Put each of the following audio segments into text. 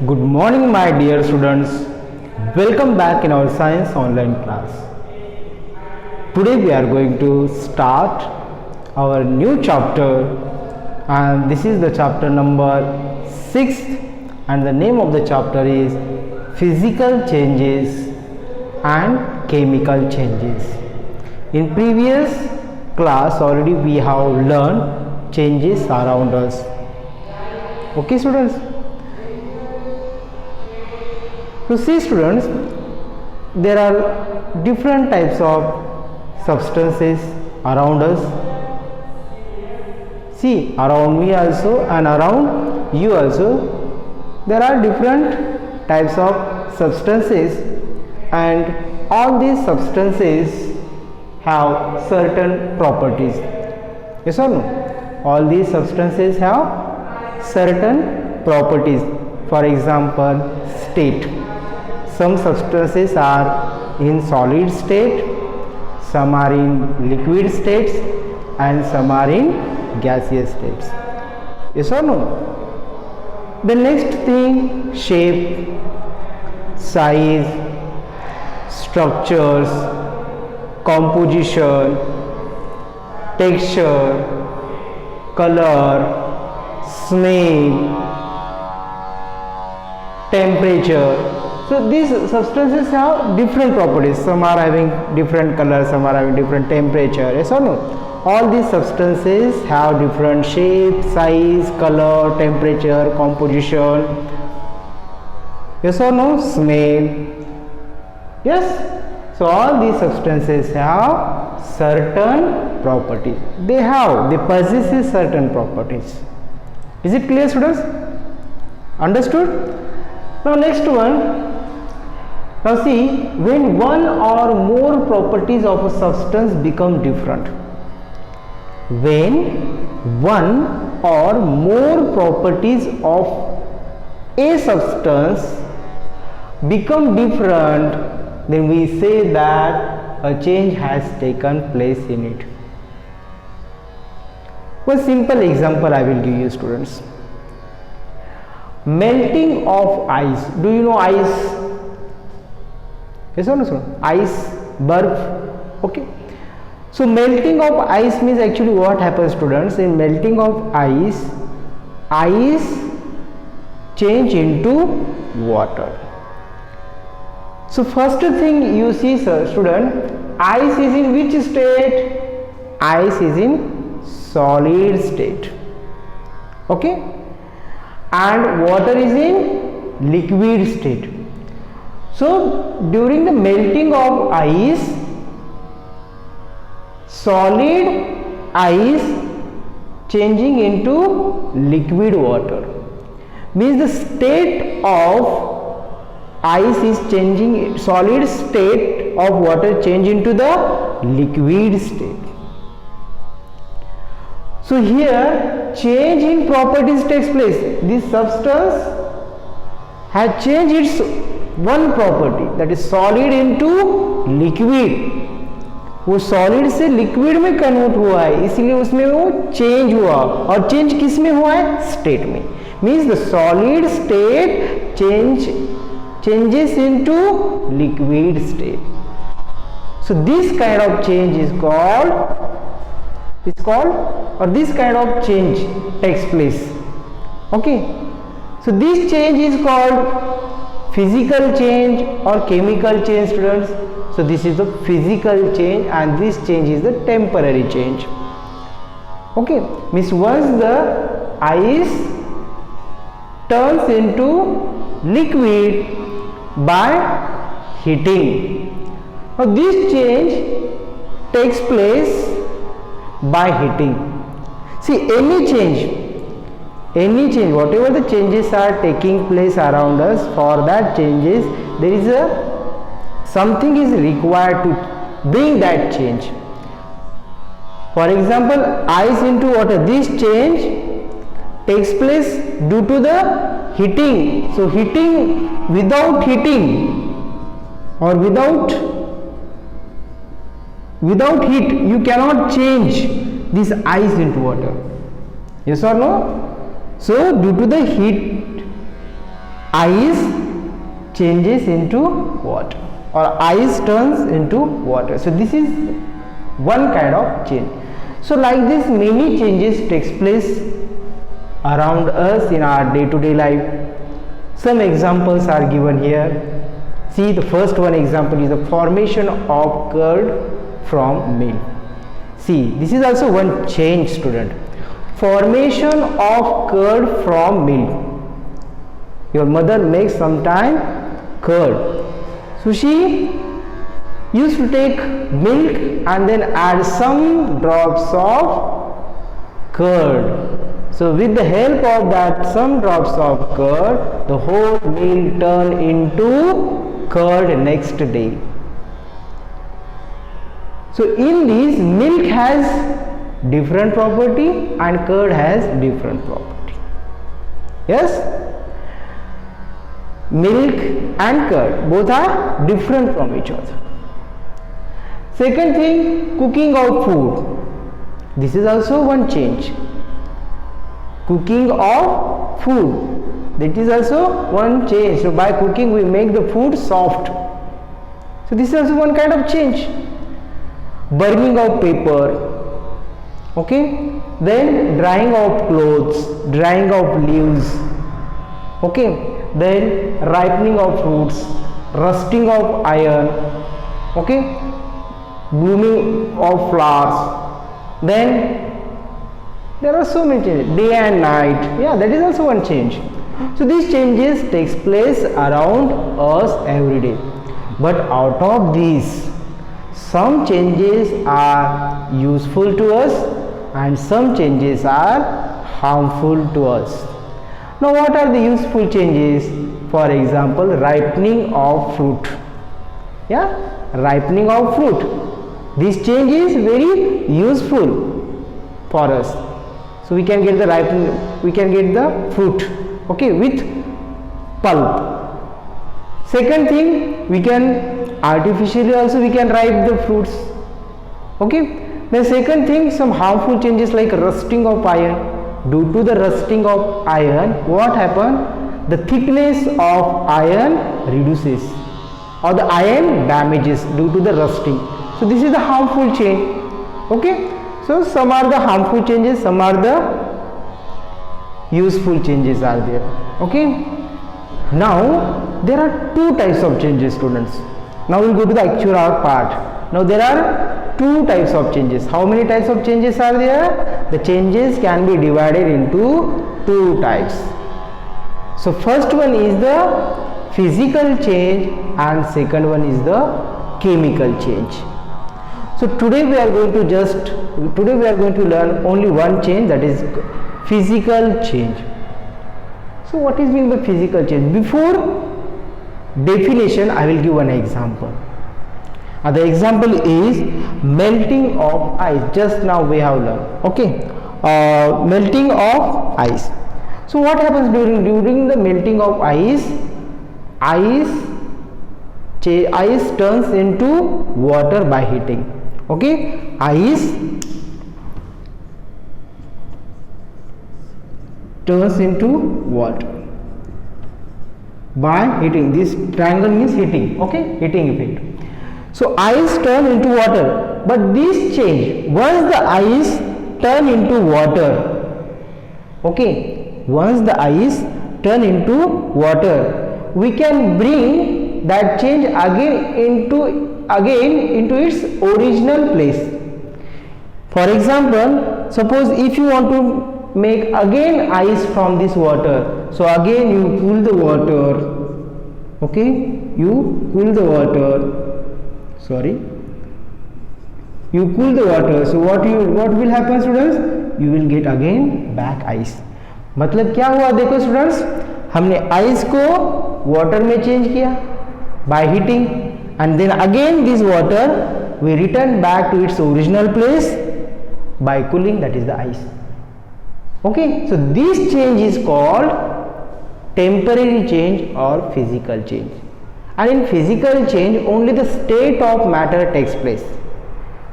Good morning, my dear students. Welcome back in our science online class. Today we are going to start our new chapter, and this is the chapter number 6, and the name of the chapter is Physical Changes and Chemical Changes. In previous class already we have learned changes around us. Okay students? So see students, there are different types of substances around us. See, around me also and around you also, there are different types of substances, and all these substances have certain properties. Yes or no? All these substances have certain properties. For example, state. Some substances are in solid state, some are in liquid states, and some are in gaseous states. Yes or no? The next thing, shape, size, structures, composition, texture, color, smell, temperature. So these substances have different properties. Some are having different color, some are having different temperature. Yes or no? All these substances have different shape, size, color, temperature, composition. Yes or no? Smell. Yes? So all these substances have certain properties. They possess certain properties. Is it clear, students? Understood? Now next one. Now see, when one or more properties of a substance become different. When one or more properties of a substance become different, then we say that a change has taken place in it. One simple example I will give you, students. Melting of ice. Do you know ice? Yes or no, sir? Ice, barf. Okay. So melting of ice means actually what happens, students? In melting of ice change into water. So first thing you see, sir, student, ice is in which state? Ice is in solid state. Okay. And water is in liquid state. So during the melting of ice, solid ice changing into liquid water, means the state of ice is changing, solid state of water change into the liquid state. So here change in properties takes place. This substance has changed its one property, that is solid into liquid. वो solid से liquid में convert हुआ है, इसलिए उसमें वो change हुआ. और चेंज किस में हुआ है? स्टेट में. Means the solid state changes into liquid state. So this kind of change is called, or this kind of change takes place. Okay. So this change is called physical change or chemical change, students. So this is the physical change, and this change is the temporary change. Okay. Means once the ice turns into liquid by heating. Now this change takes place by heating. See, any change, whatever the changes are taking place around us, for that changes there is something is required to bring that change. For example, ice into water, this change takes place due to the heating. So heating, without heating or without heat, you cannot change this ice into water. Yes or no? So due to the heat ice changes into water or ice turns into water. So this is one kind of change. So like this, many changes takes place around us in our day-to-day life. Some examples are given here. See, the first one example is the formation of curd from milk. See, this is also one change, student. Formation of curd from milk. Your mother makes sometime curd. So she used to take milk and then add some drops of curd. So with the help of that some drops of curd, the whole milk turned into curd next day. So in this, milk has different property and curd has different property. Yes? Milk and curd both are different from each other. Second thing, cooking of food. This is also one change. Cooking of food, that is also one change. So by cooking we make the food soft. So this is also one kind of change. Burning of paper, okay, then drying of clothes, drying of leaves, okay, then ripening of fruits, rusting of iron, okay, blooming of flowers. Then there are so many changes, day and night. Yeah, that is also one change. So these changes takes place around us every day. But out of these, some changes are useful to us and some changes are harmful to us. Now what are the useful changes? For example, ripening of fruit. Yeah, ripening of fruit. This change is very useful for us. So we can get the ripening, we can get the fruit, okay, with pulp. Second thing, we can artificially also we can ripe the fruits, okay. The second thing, some harmful changes like rusting of iron. Due to the rusting of iron, what happens? The thickness of iron reduces or the iron damages due to the rusting. So this is the harmful change, okay. So some are the harmful changes, some are the useful changes are there, okay. Now there are two types of changes, students. Now we will go to the actual part. Now there are two types of changes. How many types of changes are there? The changes can be divided into two types. So first one is the physical change and second one is the chemical change. So today we are going to learn only one change, that is physical change. So what is mean by physical change? Before definition, I will give one example. The example is melting of ice. Just now we have learned, okay, melting of ice. So what happens during the melting of ice? Ice turns into water by heating, okay. Ice turns into water by heating. This triangle means heating, okay, heating effect. So ice turn into water, but this change, once the ice turn into water, okay, once the ice turn into water, we can bring that change again into its original place. For example, suppose if you want to make again ice from this water, so again you cool the water, okay, you cool the water, you cool the water. So what will happen, students? You will get again back ice. मतलब क्या हुआ, देखो students, हमने ice को water में change किया by heating and then again this water we return back to its original place by cooling, that is the ice, okay. So this change is called temporary change or physical change. And in physical change, only the state of matter takes place.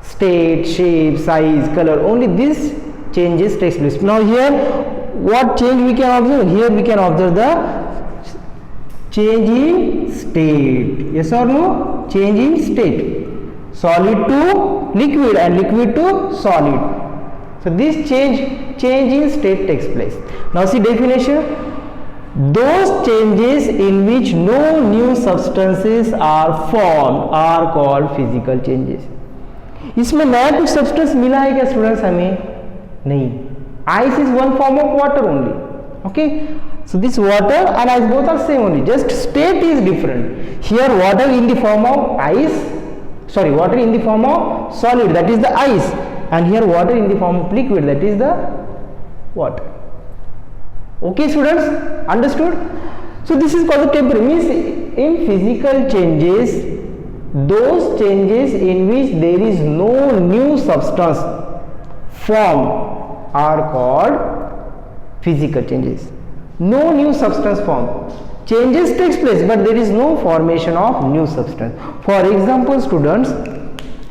State, shape, size, color, only these changes takes place. Now here, what change we can observe? Here we can observe the change in state. Yes or no? Change in state. Solid to liquid and liquid to solid. So this change in state takes place. Now see definition. Those changes in which no new substances are formed are called physical changes. इसमें नया कुछ substance मिला है क्या students? हमें नहीं. Ice is one form of water only. Okay, so this water and ice both are same only, just state is different. Here water in the form of ice, sorry, water in the form of solid, that is the ice, and here water in the form of liquid, that is the water. Okay students, understood? So this is called the temporary, means in physical changes, those changes in which there is no new substance formed are called physical changes. No new substance formed. Changes takes place, but there is no formation of new substance. For example, students,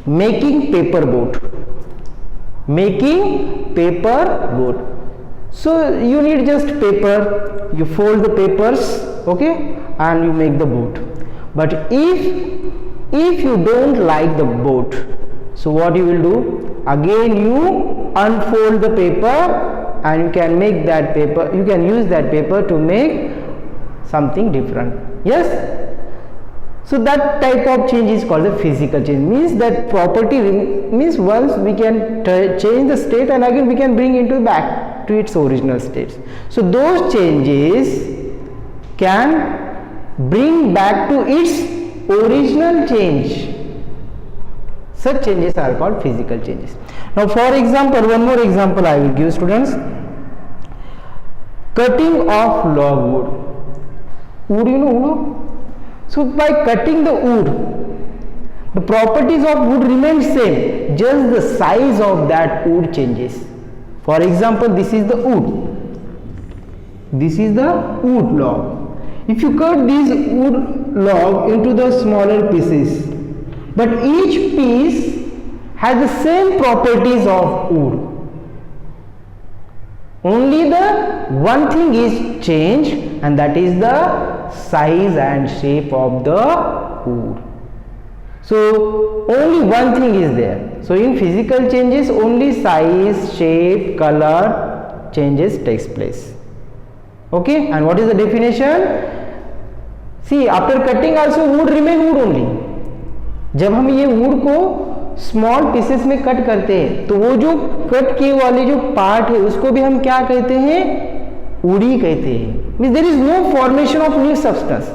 making paper boat. Making paper boat. So you need just paper. You fold the papers, okay, and you make the boat. But if you don't like the boat, so what you will do? Again you unfold the paper and you can make that paper, you can use that paper to make something different. Yes, so that type of change is called the physical change. Means that property means once we can change the state and again we can bring into back to its original states. So those changes can bring back to its original change. Such changes are called physical changes. Now for example, one more example I will give students. Cutting of logwood. Wood, you know wood? So by cutting the wood, the properties of wood remain same, just the size of that wood changes. For example, this is the wood. This is the wood log. If you cut this wood log into the smaller pieces, but each piece has the same properties of wood. Only the one thing is changed, and that is the size and shape of the wood. So only one thing is there. So in physical changes, only size, shape, color changes takes place. Okay, and what is the definition? See, after cutting also wood remain wood only. जब हम ये would को small pieces में cut करते हैं तो वो जो कट किए वाले जो पार्ट है उसको भी हम क्या कहते हैं? वुडी कहते हैं. Means there is no formation of new substance.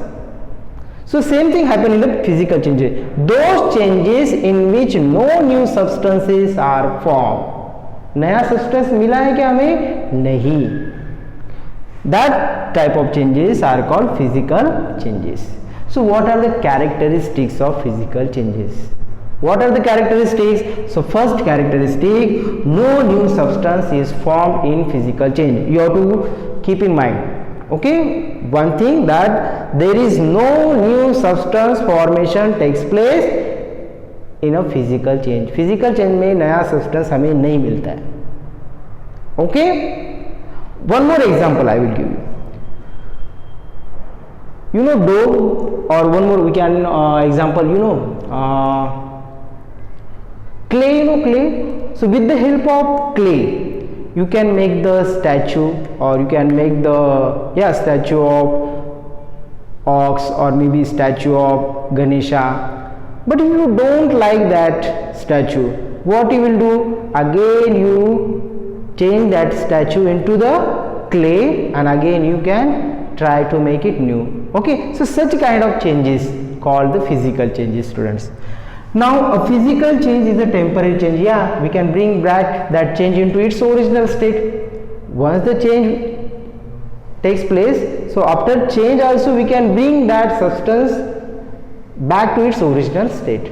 So same thing happen in the physical changes. Those changes in which no new substances are form. नया सब्सटेंस मिला है क्या हमें? नहीं. That type of changes are called physical changes. So what are the characteristics of physical changes? What are the characteristics? So first characteristic, no new substance is formed in physical change. You have to keep in mind. Okay, one thing that there is no new substance formation takes place in a physical change. Physical change में नया substance हमें नहीं मिलता है. Okay, one more example I will give you. You know dough, or one more we can example, you know clay. You know clay. So with the help of clay you can make the statue, or you can make the statue of ox, or maybe statue of Ganesha. But if you don't like that statue, what you will do? Again you change that statue into the clay and again you can try to make it new. Okay, so such kind of changes called the physical changes, students. Now a physical change is a temporary change. Yeah, we can bring back that change into its original state once the change takes place. So after change also we can bring that substance back to its original state.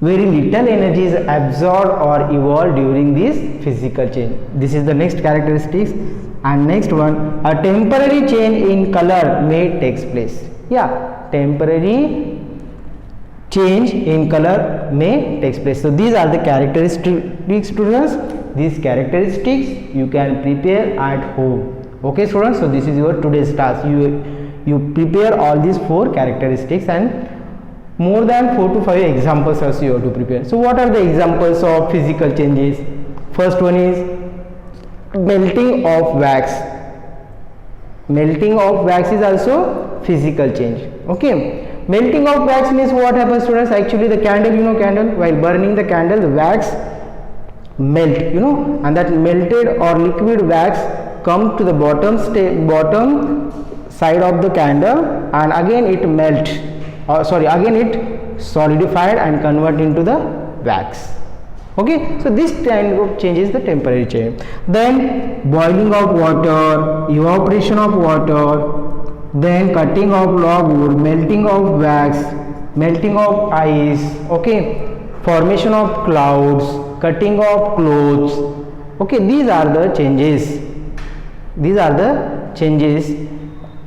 Very little energy is absorbed or evolved during this physical change. This is the next characteristics. And next one, a temporary change in color may takes place. Yeah, temporary change in color may takes place. So these are the characteristics, students. These characteristics you can prepare at home. Okay students, so this is your today's task. you prepare all these 4 characteristics, and more than 4 to 5 examples also you have to prepare. So what are the examples of physical changes? First one is melting of wax. Melting of wax is also physical change. Okay, melting of wax means what happens, students? Actually the candle, you know, candle, while burning the candle, the wax melt, you know, and that melted or liquid wax come to the bottom side of the candle, and again it melt, again it solidified and convert into the wax. Okay, so this kind of change is the temporary change. Then boiling of water, evaporation of water, then cutting of logwood, melting of wax, melting of ice, okay, formation of clouds, cutting of clothes. Okay, these are the changes. These are the changes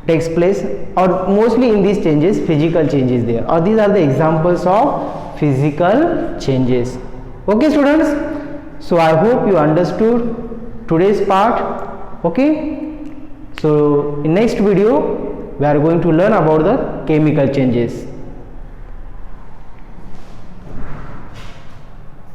takes place, or mostly in these changes physical changes there, or these are the examples of physical changes. Okay students, so I hope you understood today's part. Okay, so in next video we are going to learn about the chemical changes.